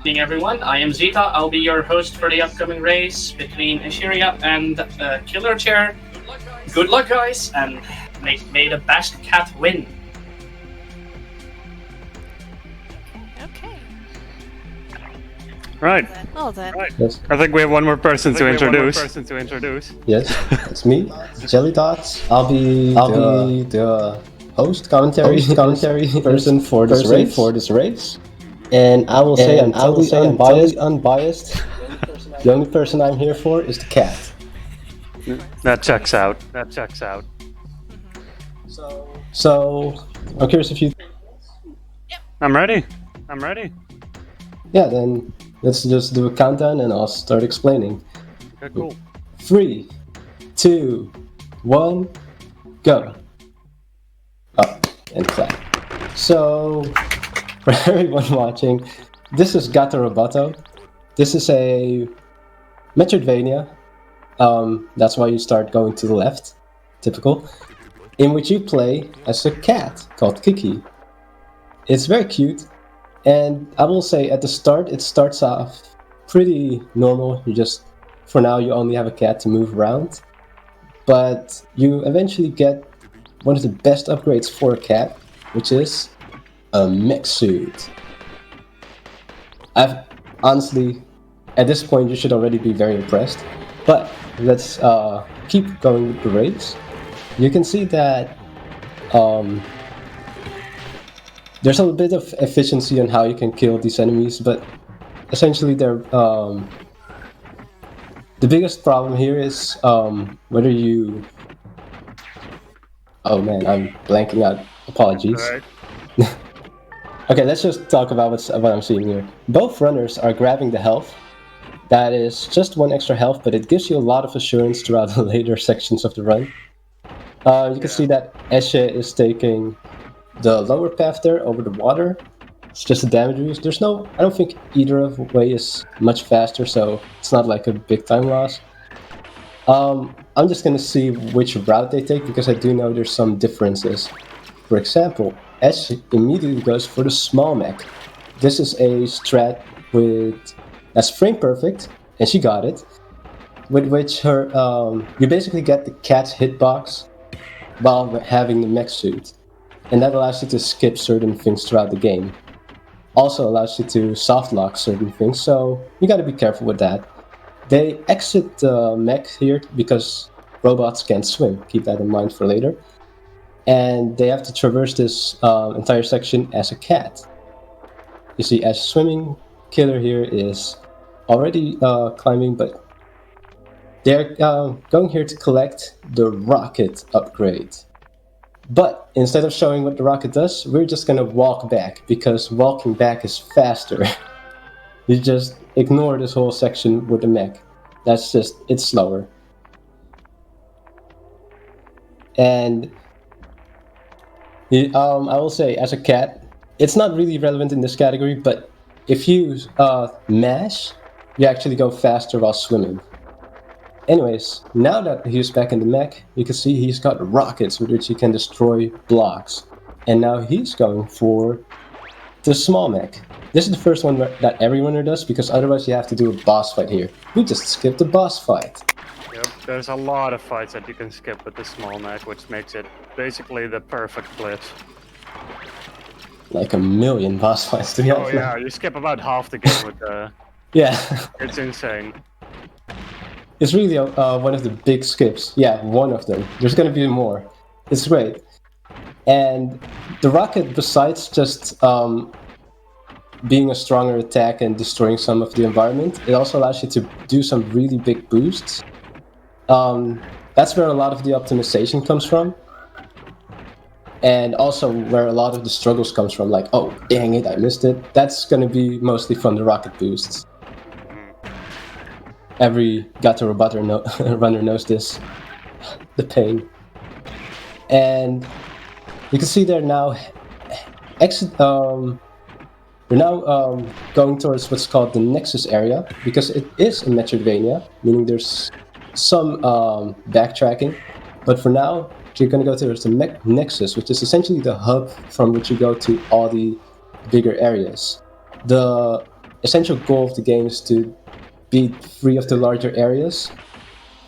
evening, everyone. I am Zeta. I'll be your host for the upcoming race between escheria and KillerChair. Good luck, guys, and may the best cat win. Okay. Right. Well then. Yes. I think we have one more person to introduce. Yes, it's me, Jelly Dots. I'll be the host, commentary person for this race. And I will say I'm totally unbiased. The only person I'm here for is the cat. That checks out. So I'm curious if you. I'm ready. Yeah, then let's just do a countdown and I'll start explaining. Okay, cool. 3, 2, 1, go. Up and clap. So, for everyone watching, this is Gato Roboto. This is a Metroidvania. That's why you start going to the left, typical, in which you play as a cat called Kiki. It's very cute, and I will say at the start it starts off pretty normal. For now you only have a cat to move around, but you eventually get one of the best upgrades for a cat, which is a mech suit. Honestly, at this point you should already be very impressed, but let's keep going with the race. You can see that there's a bit of efficiency on how you can kill these enemies, but essentially they're the biggest problem here is whether you. Oh man, I'm blanking out. Apologies. All right. Okay, let's just talk about what I'm seeing here. Both runners are grabbing the health. That is just one extra health, but it gives you a lot of assurance throughout the later sections of the run. You can see that Esche is taking the lower path there over the water. It's just a damage reduce. I don't think either of the way is much faster, so it's not like a big time loss. I'm just gonna see which route they take because I do know there's some differences. For example, Esche immediately goes for the small mech. This is a strat that's frame perfect, and she got it. With which you basically get the cat's hitbox while having the mech suit. And that allows you to skip certain things throughout the game. Also allows you to soft lock certain things, so you gotta be careful with that. They exit the mech here because robots can't swim. Keep that in mind for later. And they have to traverse this entire section as a cat. You see, as swimming, Killer here is already climbing, but they're going here to collect the rocket upgrade. But instead of showing what the rocket does, we're just gonna walk back, because walking back is faster. You just ignore this whole section with the mech. It's slower. And I will say, as a cat, it's not really relevant in this category, but if you mash, you actually go faster while swimming. Anyways, now that he's back in the mech, you can see he's got rockets with which he can destroy blocks. And now he's going for the small mech. This is the first one that every runner does, because otherwise you have to do a boss fight here. We just skipped the boss fight. Yep, there's a lot of fights that you can skip with the small mech, which makes it basically the perfect blitz. Like a million boss fights, to be honest. Oh yeah, you skip about half the game with the... Yeah. It's insane. It's really one of the big skips. Yeah, one of them. There's gonna be more. It's great. And the rocket, besides just being a stronger attack and destroying some of the environment, it also allows you to do some really big boosts. That's where a lot of the optimization comes from. And also where a lot of the struggles comes from, like, oh, dang it, I missed it. That's gonna be mostly from the rocket boosts. Every Gato Roboto runner knows this. The pain. And you can see they're now going towards what's called the Nexus area, because it is a Metroidvania, meaning there's some backtracking. But for now, you're going to go towards the Nexus, which is essentially the hub from which you go to all the bigger areas. The essential goal of the game is to be free of the larger areas,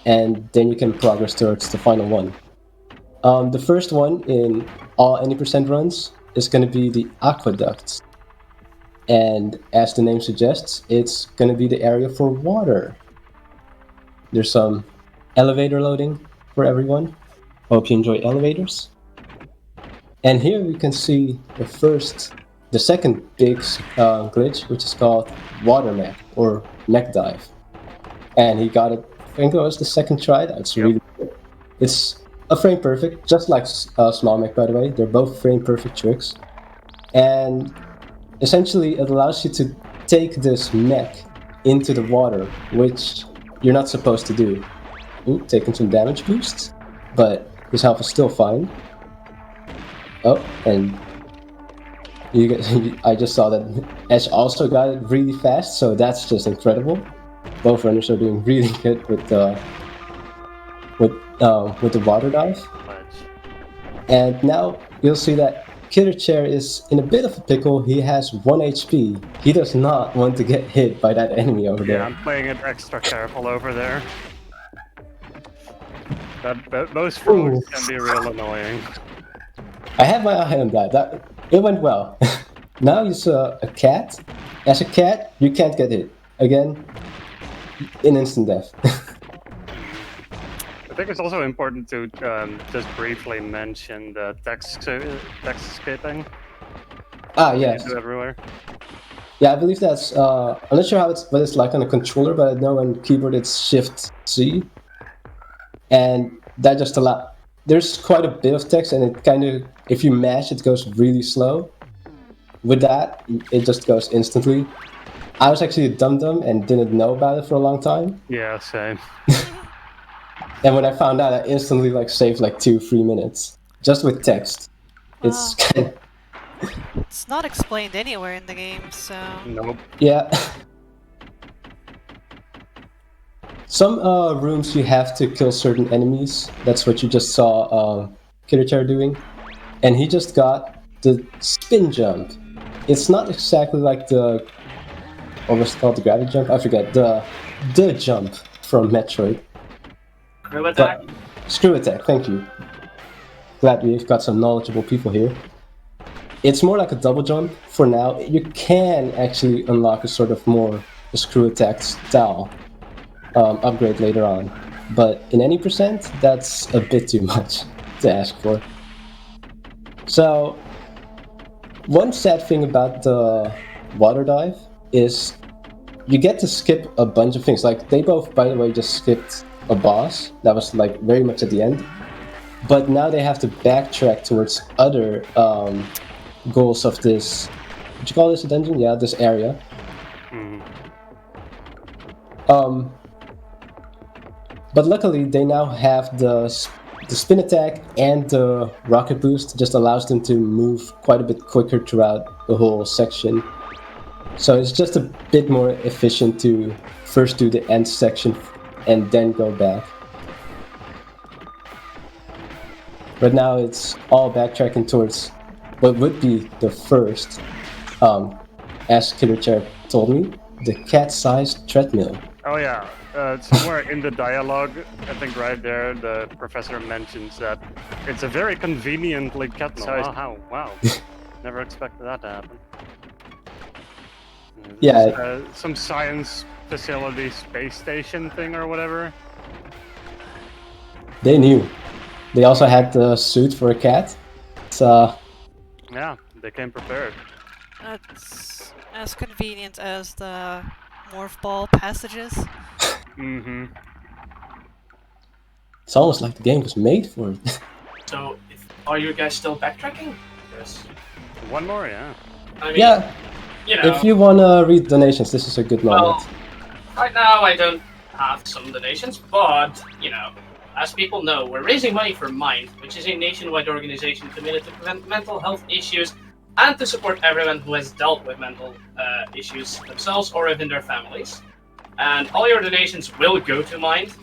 and then you can progress towards the final one. The first one in all any percent runs is going to be the Aqua Ducts. And as the name suggests, it's going to be the area for water. There's some elevator loading for everyone. Hope you enjoy elevators. And here we can see the second big glitch, which is called water mech or mech dive. And he got it, I think it was the second try. That's really good. It's a frame perfect, just like small mech, by the way. They're both frame perfect tricks. And essentially, it allows you to take this mech into the water, which you're not supposed to do. Ooh, taking some damage boosts, but his health is still fine. Oh, and I just saw that Ash also got it really fast, so that's just incredible. Both runners are doing really good with the water dive. And now you'll see that KillerChair is in a bit of a pickle. He has 1 HP. He does not want to get hit by that enemy over there. Yeah, I'm playing it extra careful over there. Those frogs can be real annoying. I had my eye on that. It went well. Now he's a cat. As a cat, you can't get hit. Again, in instant death. I think it's also important to just briefly mention the text skipping. Ah, yes. You do everywhere. Yeah, I believe that's. I'm not sure what it's like on a controller, but I know on keyboard it's Shift-C. And that just allows. There's quite a bit of text, and it kind of, if you mash, it goes really slow. With that, it just goes instantly. I was actually a dum-dum and didn't know about it for a long time. Yeah, same. And when I found out, I instantly saved 2-3 minutes just with text. It's kind of... It's not explained anywhere in the game, so... Nope. Yeah. Some rooms you have to kill certain enemies. That's what you just saw KillerChair doing. And he just got the spin jump. It's not exactly like the... what was it called? The gravity jump? I forget. The jump from Metroid. Screw attack. Screw attack, thank you. Glad we've got some knowledgeable people here. It's more like a double jump for now. You can actually unlock a sort of more screw attack style upgrade later on. But in any percent, that's a bit too much to ask for. So, one sad thing about the water dive is you get to skip a bunch of things. They both, by the way, just skipped a boss that was very much at the end, but now they have to backtrack towards other goals of this. Would you call this a dungeon? Yeah, this area. But luckily they now have the spin attack and the rocket boost. Just allows them to move quite a bit quicker throughout the whole section. So it's just a bit more efficient to first do the end section and then go back. But now it's all backtracking towards what would be the first, as KillerChair told me, the cat-sized treadmill. Oh yeah, somewhere in the dialogue, I think right there, the professor mentions that it's a very conveniently cat-sized... Wow. Never expected that to happen. Yeah. Some science facility space station thing or whatever. They knew. They also had the suit for a cat. So yeah, they came prepared. It's as convenient as the morph ball passages. Mm-hmm. It's almost like the game was made for it. So, are you guys still backtracking? Yes. One more, yeah. I mean, Yeah. You know, if you wanna read donations, this is a good moment. Well, right now I don't have some donations, but, as people know, we're raising money for Mind, which is a nationwide organization committed to prevent mental health issues and to support everyone who has dealt with mental issues themselves or within their families. And all your donations will go to Mind.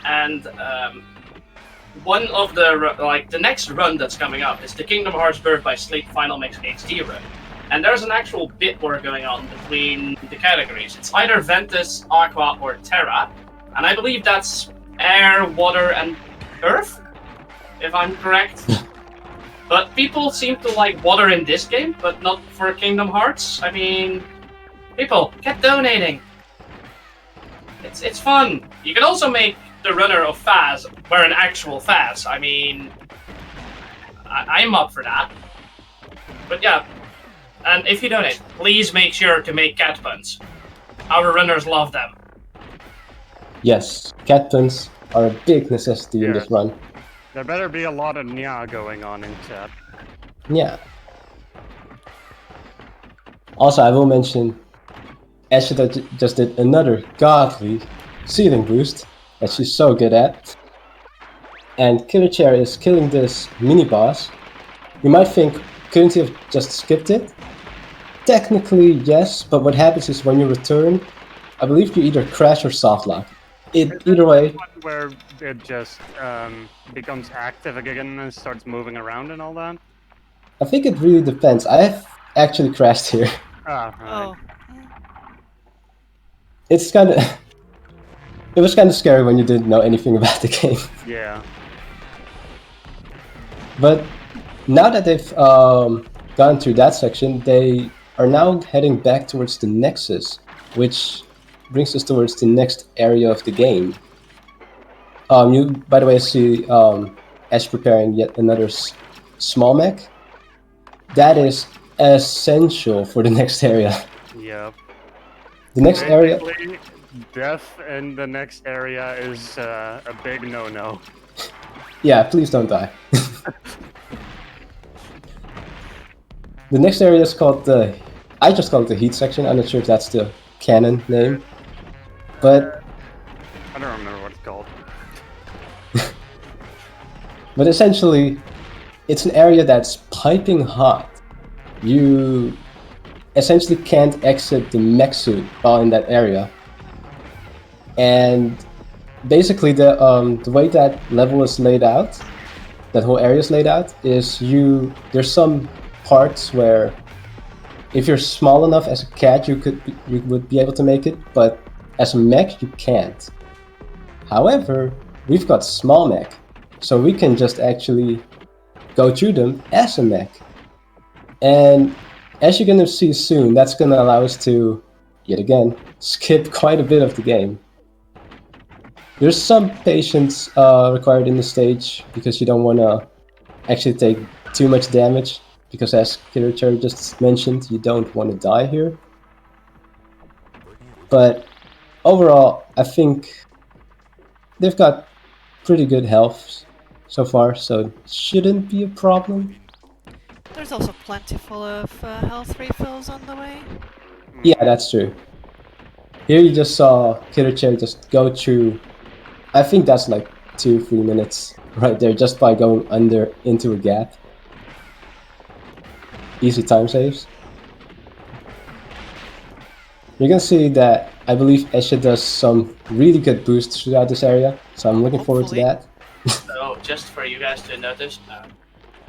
And one of the next run that's coming up is the Kingdom Hearts Birth by Sleep Final Mix HD run. And there's an actual bit war going on between the categories. It's either Ventus, Aqua, or Terra. And I believe that's air, water, and earth, if I'm correct. But people seem to like water in this game, but not for Kingdom Hearts. I mean, people, get donating. It's fun. You can also make the runner of Faz wear an actual Faz. I mean, I'm up for that. But yeah, and if you donate, please make sure to make cat puns. Our runners love them. Yes, cat puns are a big necessity in this run. There better be a lot of nya going on in chat. Yeah. Also, I will mention, Ashita just did another godly ceiling boost that she's so good at. And KillerChair is killing this mini-boss. You might think, couldn't he have just skipped it? Technically, yes, but what happens is when you return, I believe you either crash or soft lock. Either way... Where it just becomes active again and starts moving around and all that? I think it really depends. I have actually crashed here. Ah, right. Oh. It's kind of... It was kind of scary when you didn't know anything about the game. Yeah. But now that they've gone through that section, they are now heading back towards the Nexus, which brings us towards the next area of the game. You, by the way, see Ash preparing yet another small mech. That is essential for the next area. Yep. The next area... Death in the next area is a big no-no. Yeah, please don't die. The next area is called the... I just call it the heat section. I'm not sure if that's the canon name. But... I don't remember what it's called. But essentially, it's an area that's piping hot. You essentially can't exit the mech suit while in that area. And basically the way that level is laid out, that whole area is laid out, is there's some parts where if you're small enough as a cat you would be able to make it, but as a mech you can't. However, we've got small mech, so we can just actually go through them as a mech. And as you're gonna see soon, that's gonna allow us to, yet again, skip quite a bit of the game. There's some patience required in the stage because you don't want to actually take too much damage, because as KillerChair just mentioned, you don't want to die here. But overall, I think they've got pretty good health so far, so it shouldn't be a problem. There's also plentiful of health refills on the way. Yeah, that's true. Here you just saw KillerChair just go through, I think that's like 2-3 minutes right there, just by going into a gap. Easy time saves. You're gonna see that I believe Esha does some really good boosts throughout this area, so I'm looking forward to that. So, just for you guys to notice,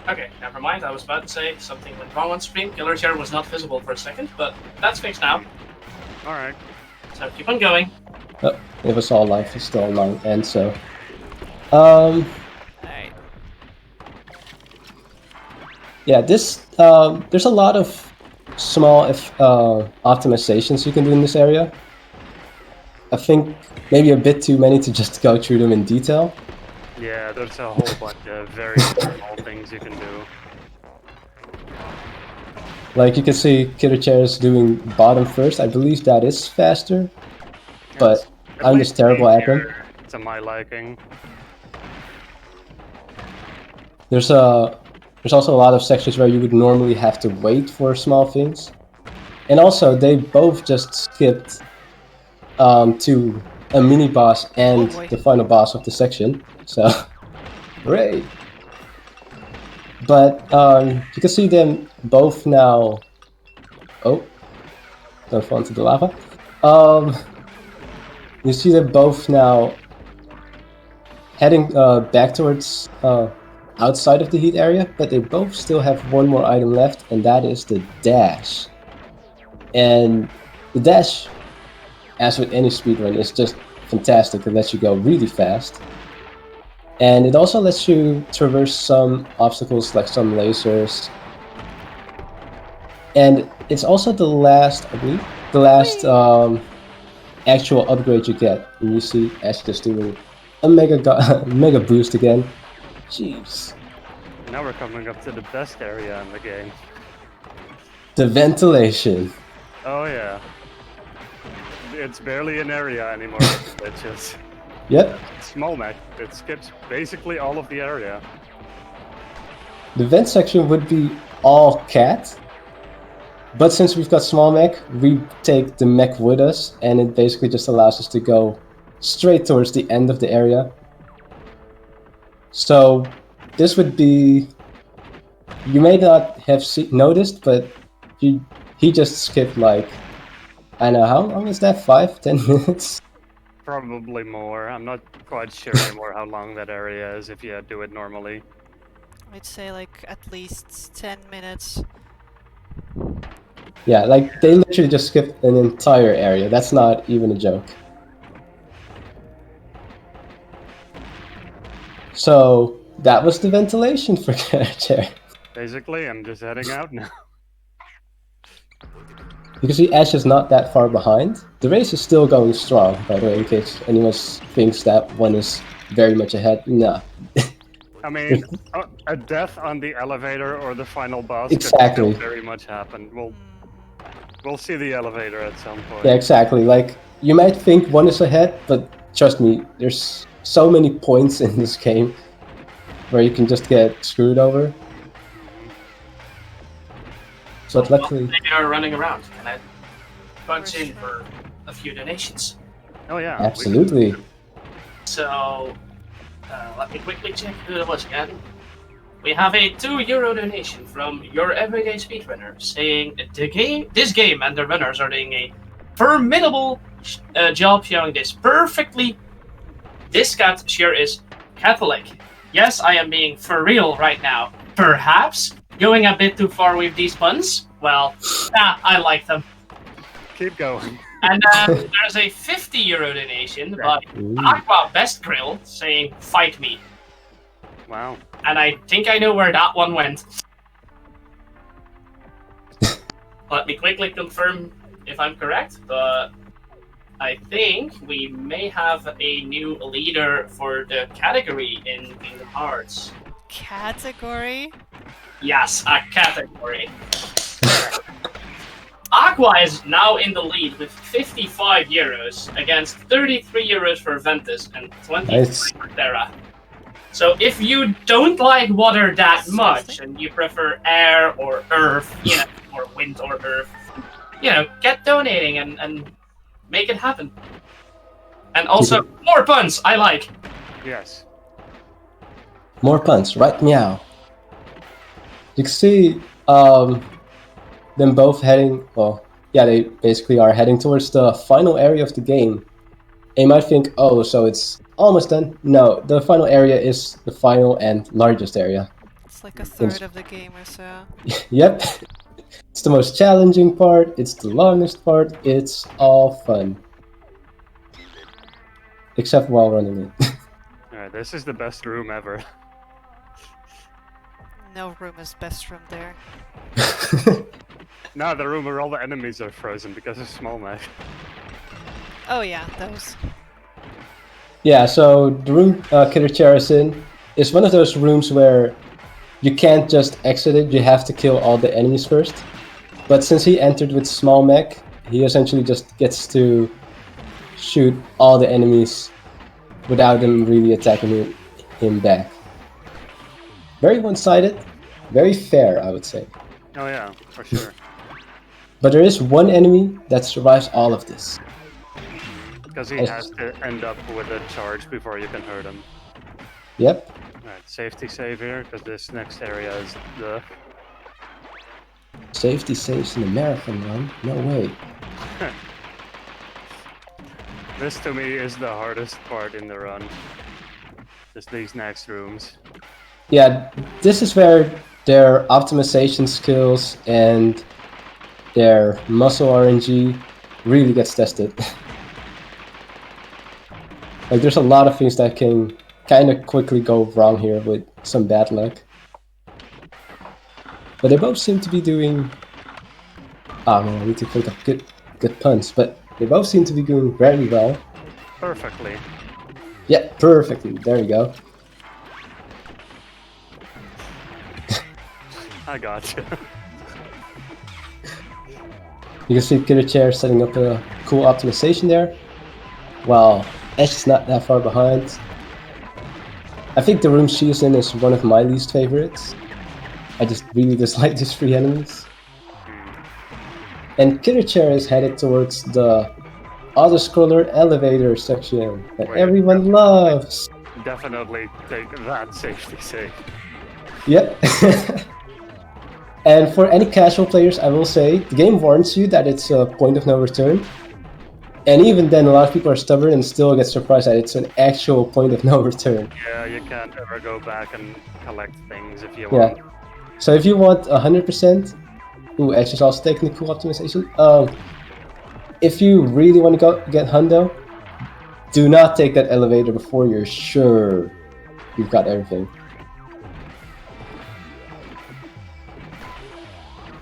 okay, never mind, I was about to say something went wrong on screen. KillerChair was not visible for a second, but that's fixed now. Alright. So keep on going. Oh, it was all life is still online, and so... Alright. Yeah, this, there's a lot of small optimizations you can do in this area. I think maybe a bit too many to just go through them in detail. Yeah, there's a whole bunch of very small things you can do. Like you can see KillerChair is doing bottom first. I believe that is faster, but I'm just terrible at them. To my liking. There's also a lot of sections where you would normally have to wait for small things. And also, they both just skipped to a mini-boss and the final boss of the section. So, hooray! But you can see them both now... Oh, don't fall into the lava. You see them both now heading back towards outside of the heat area, but they both still have one more item left, and that is the dash. And the dash, as with any speedrun, is just fantastic. It lets you go really fast. And it also lets you traverse some obstacles like some lasers. And it's also the last, I believe, the last actual upgrade you get. And you see Ash just doing a mega boost again. Jeez. Now we're coming up to the best area in the game. The ventilation. Oh yeah. It's barely an area anymore. It's just Yep. small mech. It skips basically all of the area. The vent section would be all cat. But since we've got small mech, we take the mech with us, and it basically just allows us to go straight towards the end of the area. So this would be, you may not have noticed, but he just skipped like, I don't know, how long is that? 5-10 minutes? Probably more. I'm not quite sure anymore how long that area is if you do it normally. I'd say like at least 10 minutes. Yeah, like they literally just skipped an entire area. That's not even a joke. So that was the ventilation for KillerChair. Basically, I'm just heading out now. You can see Ash is not that far behind. The race is still going strong, by the way, in case anyone thinks that one is very much ahead. Nah. I mean, a death on the elevator or the final boss Exactly. could still very much happen. We'll see the elevator at some point. Yeah, exactly. Like, you might think one is ahead, but trust me, there's so many points in this game where you can just get screwed over. But luckily... They are running around. Can I punch in for a few donations? Oh yeah. Absolutely. So, let me quickly check who it was again. We have a €2 donation from your everyday speedrunner saying this game and the runners are doing a formidable job showing this perfectly. This cat sure is Catholic. Yes, I am being for real right now. Perhaps going a bit too far with these puns. Well, I like them. Keep going. And there's a €50 donation by Aqua Best Grill saying "Fight me." Wow. And I think I know where that one went. Let me quickly confirm if I'm correct, but I think we may have a new leader for the category in Kingdom Hearts. Category? Yes, a category. Aqua is now in the lead with €55 against €33 for Ventus and 23 for Terra. So if you don't like water that much and you prefer air or earth, or wind or earth, get donating and make it happen. And also, more puns, I like. Yes. More puns, right meow. You can see them both heading, well, yeah, they basically are heading towards the final area of the game. And you might think, oh, so it's almost done. No, the final area is the final and largest area. It's like a third of the game or so. Yep. It's the most challenging part, it's the longest part, it's all fun. Except while running it. Alright, this is the best room ever. No room is best room there. No, the room where all the enemies are frozen because of small mech. Oh yeah, those. Yeah, so the room KillerChair is in is one of those rooms where you can't just exit it, you have to kill all the enemies first. But since he entered with small mech, he essentially just gets to shoot all the enemies without them really attacking him back. Very one-sided, very fair, I would say. Oh yeah, for sure. But there is one enemy that survives all of this. Because he has to end up with a charge before you can hurt him. Yep. Alright, safety save here, because this next area is the... Safety saves in the marathon run? No way. This to me is the hardest part in the run. Just these next rooms. Yeah, this is where their optimization skills and their muscle RNG really gets tested. Like, there's a lot of things that can kind of quickly go wrong here with some bad luck. But they both seem to be doing... Oh man, I need to think of good puns. But they both seem to be doing very well. Perfectly. Yeah, perfectly. There we go. I got you. You can see KillerChair setting up a cool optimization there. While Ash is not that far behind. I think the room she's in is one of my least favorites. I just really dislike these three enemies. And KillerChair is headed towards the auto-scroller elevator section that everyone loves. Definitely take that safety save. Yep. And for any casual players, I will say, the game warns you that it's a point of no return. And even then, a lot of people are stubborn and still get surprised that it's an actual point of no return. Yeah, you can't ever go back and collect things if you want. Yeah. So if you want 100%, ooh, Edge is also taking the cool optimization. If you really want to go get Hundo, do not take that elevator before you're sure you've got everything.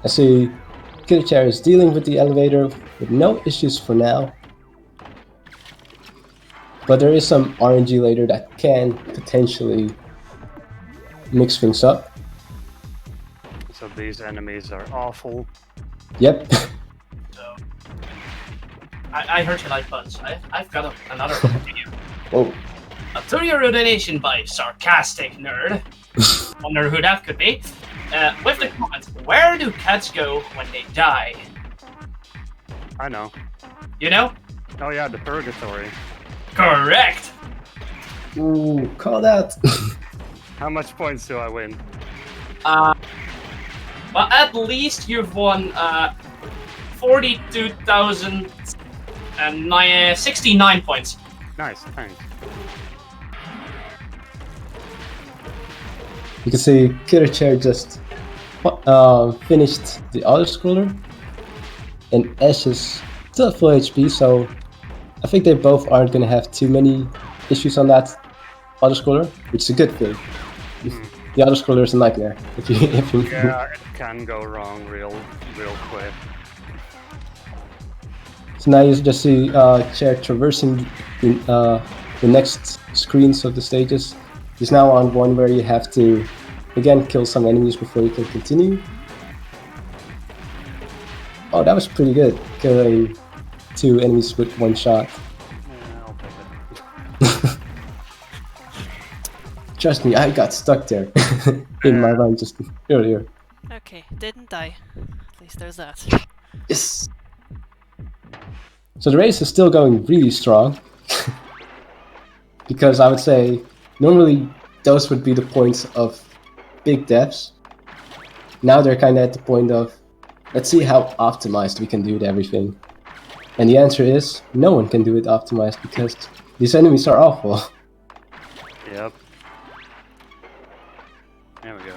I see KillerChair is dealing with the elevator with no issues for now. But there is some RNG later that can potentially mix things up. So these enemies are awful. Yep. So, I heard you like puns. I've got another one for you. Whoa. To your donation by Sarcastic Nerd. Wonder who that could be. With the comment, where do cats go when they die? I know. You know? Oh yeah, the purgatory. Correct! Ooh, call that. How much points do I win? Well, at least you've won 42,069 points. Nice, thanks. You can see KillerChair just finished the auto-scroller. And Ash is still at full HP, so I think they both aren't going to have too many issues on that auto-scroller, which is a good thing. The auto-scroller is a nightmare. If you Yeah, it can go wrong real quick. So now you just see Chair traversing the next screens of the stages. He's now on one where you have to, again, kill some enemies before you can continue. Oh, that was pretty good, killing 2 enemies with 1 shot. Yeah, I'll take it. Trust me, I got stuck there in my run just earlier. Okay, didn't die. At least there's that. Yes! So the race is still going really strong. Because I would say, normally those would be the points of big deaths. Now they're kind of at the point of, let's see how optimized we can do everything. And the answer is, no one can do it optimized because these enemies are awful. Yep. There we go.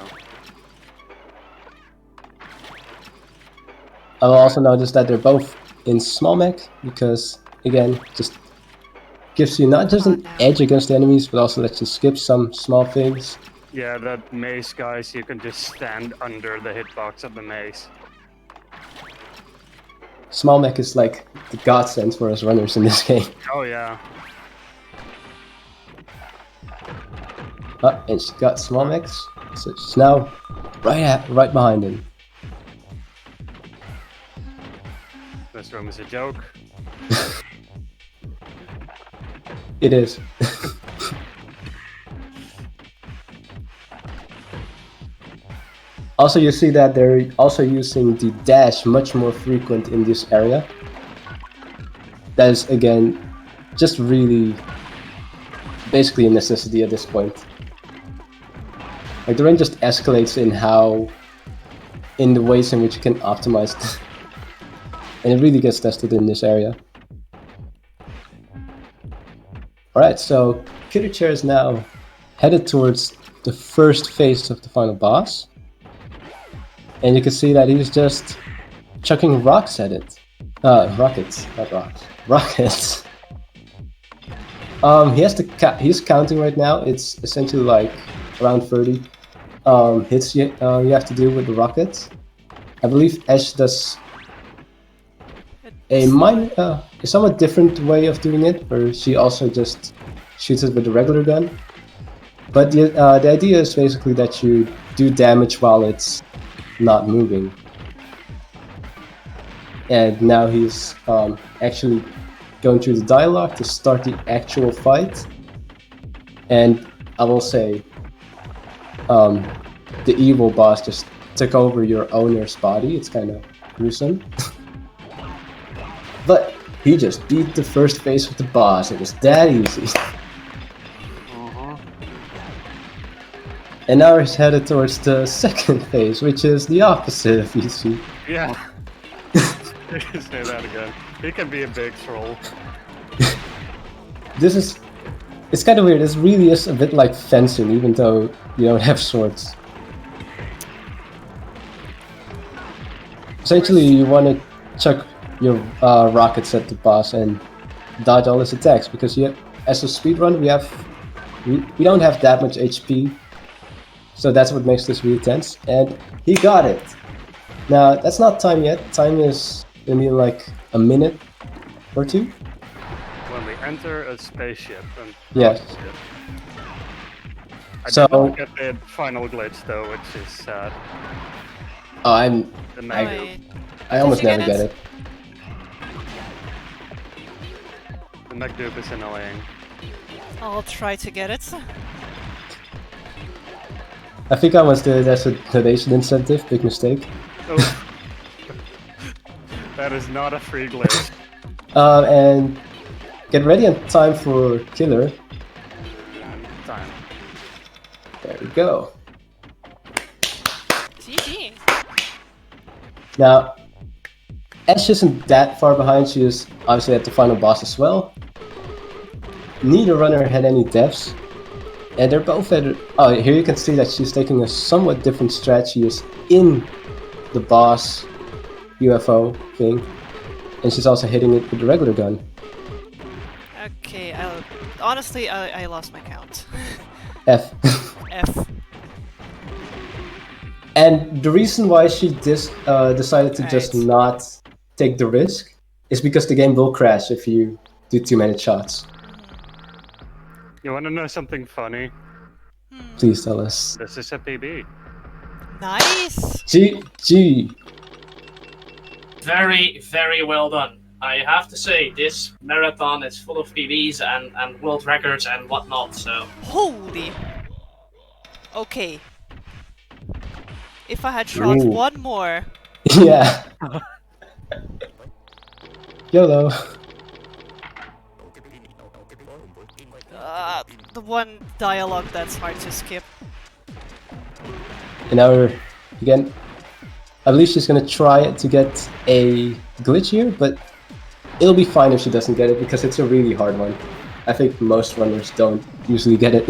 I will also notice that they're both in small mech because, again, just gives you not just an edge against the enemies, but also lets you skip some small things. Yeah, that mace, guys, you can just stand under the hitbox of the mace. Small mech is like the godsend for us runners in this game. Oh yeah. Oh, and she got small mechs, so she's now right behind him. This room is a joke. It is. Also, you see that they're also using the dash much more frequent in this area. That is, again, just really basically a necessity at this point. Like, the run just escalates in the ways in which you can optimize it. And it really gets tested in this area. Alright, so KillerChair is now headed towards the first phase of the final boss. And you can see that he's just chucking rocks at it. Rockets, not rocks. Rockets. He has to. He's counting right now. It's essentially like around 30 hits you have to do with the rockets. I believe Ash does a somewhat different way of doing it, where she also just shoots it with the regular gun. But the idea is basically that you do damage while it's not moving. And now he's actually going through the dialogue to start the actual fight. And I will say, the evil boss just took over your owner's body. It's kind of gruesome. But he just beat the first phase of the boss. It was that easy. And now he's headed towards the second phase, which is the opposite of easy. Yeah. Say that again. He can be a big troll. It's kind of weird. This really is a bit like fencing, even though you don't have swords. Essentially, you want to chuck your rockets at the boss and dodge all his attacks, because as a speedrun, we don't have that much HP, so that's what makes this really tense. And he got it. Now that's not time yet. Time is gonna be like a minute or two. When we enter a spaceship. And Yes. I So- did not get the final glitch though, which is sad. Oh, The Meg I almost Did you never get get it? it. The Meg is annoying. I'll try to get it. I think I almost did it as a donation incentive. Big mistake. Oh. That is not a free glitch. And get ready in time for Killer. Time. There we go. GG. Now, Ash isn't that far behind. She is obviously at the final boss as well. Neither runner had any deaths. And they're both at... Oh, here you can see that she's taking a somewhat different strat. She is in the boss UFO thing. And she's also hitting it with the regular gun. Okay, honestly, I lost my count. F. F. And the reason why she decided to just not take the risk is because the game will crash if you do too many shots. You wanna know something funny? Please tell us. This is a PB. Nice! GG. Very, very well done. I have to say, this marathon is full of PBs and world records and whatnot, so... Holy! Okay. If I had shot Ooh. one more... Yeah. YOLO. The one dialogue that's hard to skip. And now we're, again, I believe she's gonna try to get a glitch here, but it'll be fine if she doesn't get it, because it's a really hard one. I think most runners don't usually get it.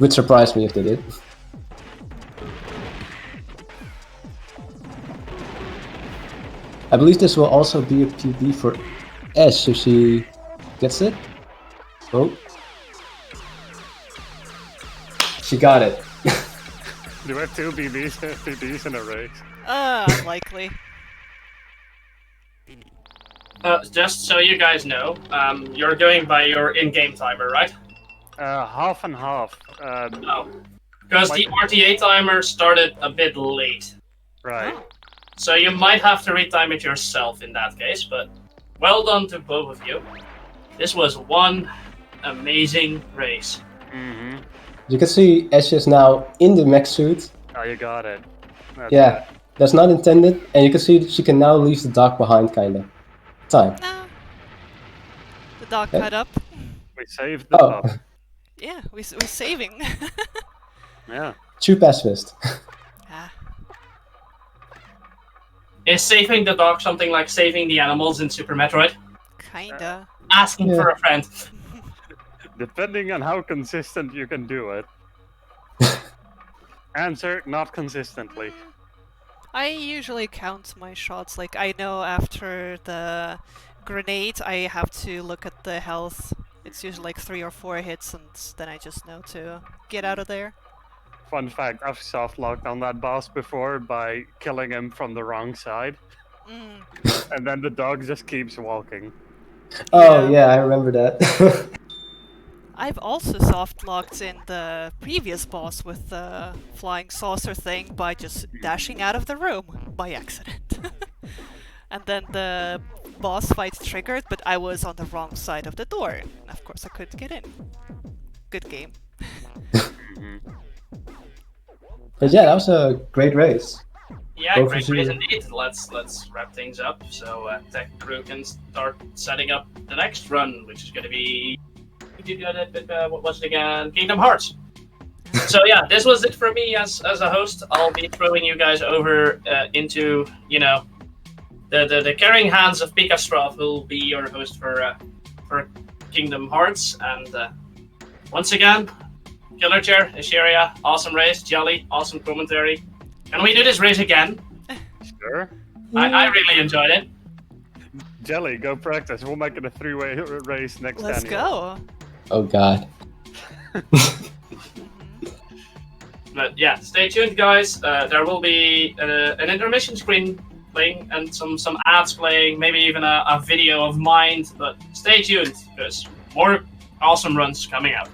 Would surprise me if they did. I believe this will also be a PB for Ash if she gets it. Oh. She got it. Do we have two PBs in a race? Unlikely. Just so you guys know, you're going by your in-game timer, right? Half and half. No. Because the RTA timer started a bit late. Right. So you might have to retime it yourself in that case, but well done to both of you. This was one amazing race. Mm-hmm. You can see Ash is now in the mech suit. Oh, you got it. That's Yeah, it. that's not intended, and you can see that she can now leave the dock behind, kinda. Time. No. The dog Yeah. cut up. We saved the Oh, pup. Yeah, we're saving. Yeah. true pacifist. Ah. Is saving the dog something like saving the animals in Super Metroid? Kinda. Asking Yeah. for a friend. Depending on how consistent you can do it. Answer, not consistently. I usually count my shots. Like, I know after the grenade, I have to look at the health. It's usually like 3 or 4 hits, and then I just know to get out of there. Fun fact, I've soft-locked on that boss before by killing him from the wrong side. And then the dog just keeps walking. Oh yeah, I remember that. I've also soft-locked in the previous boss with the flying saucer thing by just dashing out of the room by accident. And then the boss fight triggered, but I was on the wrong side of the door. And of course I couldn't get in. Good game. But yeah, that was a great race. Yeah, Both great of you- race indeed. Let's wrap things up. So tech crew can start setting up the next run, which is going to be what was it again? Kingdom Hearts. So yeah, this was it for me as a host. I'll be throwing you guys over into the caring hands of Pika Straff, who will be your host for Kingdom Hearts. And once again, KillerChair, escheria, awesome race, Jelly, awesome commentary. Can we do this race again? Sure. I really enjoyed it. Jelly, go practice. We'll make it a 3-way race next time. Let's go. Oh god. But yeah, stay tuned, guys. There will be an intermission screen playing and some ads playing, maybe even a video of mine. But stay tuned, because more awesome runs coming out.